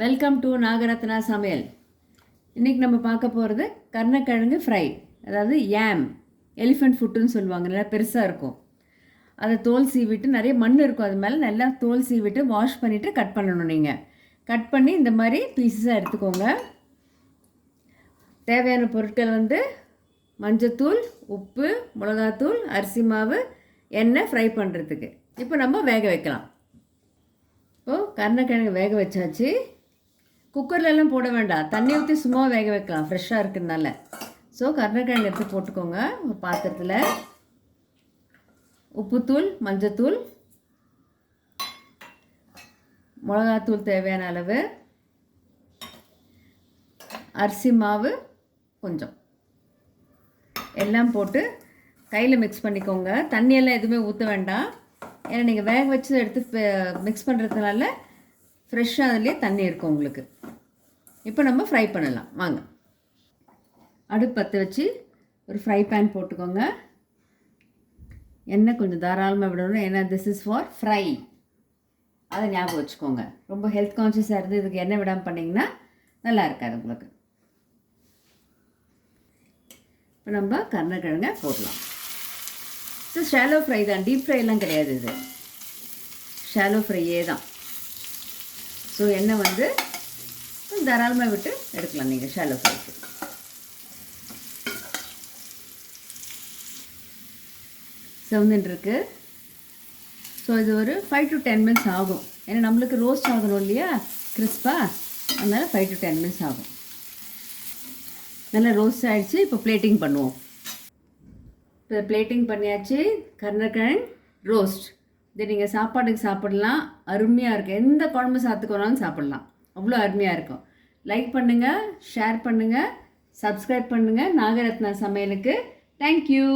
Welcome to Nagarathna சமையல். இன்றைக்கி நம்ம பார்க்க போகிறது கருணக்கிழங்கு ஃப்ரை, அதாவது ஏம் எலிஃபெண்ட் ஃபுட்டுன்னு சொல்லுவாங்க. நல்லா பெருசாக இருக்கும். அதை தோல் சீவிட்டு, நிறைய மண் இருக்கும் அது மேலே, நல்லா தோல் சீவிட்டு வாஷ் பண்ணிவிட்டு கட் பண்ணணும். நீங்கள் கட் பண்ணி இந்த மாதிரி பீஸஸாக எடுத்துக்கோங்க. தேவையான பொருட்கள் மஞ்சத்தூள், உப்பு, மிளகாத்தூள், அரிசி மாவு, எண்ணெய், ஃப்ரை பண்ணுறதுக்கு. இப்போ நம்ம வேக வைக்கலாம். இப்போது கருணக்கிழங்கு வேக வச்சாச்சு. குக்கர்லலாம் போட வேண்டாம், தண்ணி ஊற்றி சும்மா வேக வைக்கலாம், ஃப்ரெஷ்ஷாக இருக்கிறதுனால. ஸோ கருணக்கிழங்கு எடுத்து போட்டுக்கோங்க. ஒரு பாத்திரத்தில் உப்புத்தூள், மஞ்சத்தூள், மிளகாத்தூள் தேவையான அளவு, அரிசி மாவு கொஞ்சம், எல்லாம் போட்டு கையில் மிக்ஸ் பண்ணிக்கோங்க. தண்ணியெல்லாம் எதுவுமே ஊற்ற வேண்டாம், ஏன்னா நீங்கள் வேக வச்சு எடுத்து மிக்ஸ் பண்ணுறதுனால ஃப்ரெஷ்ஷாக அதுலேயே தண்ணி இருக்கும் உங்களுக்கு. இப்போ நம்ம ஃப்ரை பண்ணலாம் வாங்க. அடுப்பு பற்ற வச்சு ஒரு ஃப்ரை பேன் போட்டுக்கோங்க. எண்ணெய் கொஞ்சம் தாராளமாக விடணும், ஏன்னா திஸ் இஸ் ஃபார் ஃப்ரை, அதை ஞாபகம் வச்சுக்கோங்க. ரொம்ப ஹெல்த் கான்ஷியஸாக இருந்து இதுக்கு எண்ணெய் விடாமல் பண்ணிங்கன்னா நல்லா இருக்காது உங்களுக்கு. இப்போ நம்ம கருணக்கிழங்கை போடலாம். ஸோ ஷாலோ ஃப்ரை தான், டீப் ஃப்ரைலாம் கிடையாது, இது ஷாலோ ஃப்ரையே தான். ஸோ எண்ணெய் தாராளமாக விட்டு எடுக்கலாம் நீங்கள் ஷாலோ ஃப்ரைக்கு. செவந்துருக்கு. ஸோ இது ஒரு 5 to 10 minutes ஆகும், ஏன்னா நம்மளுக்கு ரோஸ்ட் ஆகணும் இல்லையா கிறிஸ்பாக, அதனால் 5 to 10 minutes ஆகும். நல்லா ரோஸ்ட் ஆகிடுச்சு. இப்போ பிளேட்டிங் பண்ணுவோம். இப்போ பிளேட்டிங் பண்ணியாச்சு. கருணக்கிழங்கு ரோஸ்ட், இது நீங்கள் சாப்பாட்டுக்கு சாப்பிடலாம், அருமையாக இருக்கும். எந்த குழம்பு சாத்துக்கோனாலும் சாப்பிட்லாம், அவ்வளோ அருமையாக இருக்கும். லைக் பண்ணுங்கள், ஷேர் பண்ணுங்கள், சப்ஸ்கிரைப் பண்ணுங்கள் நாகரத்னா சமையலுக்கு. தேங்க்யூ.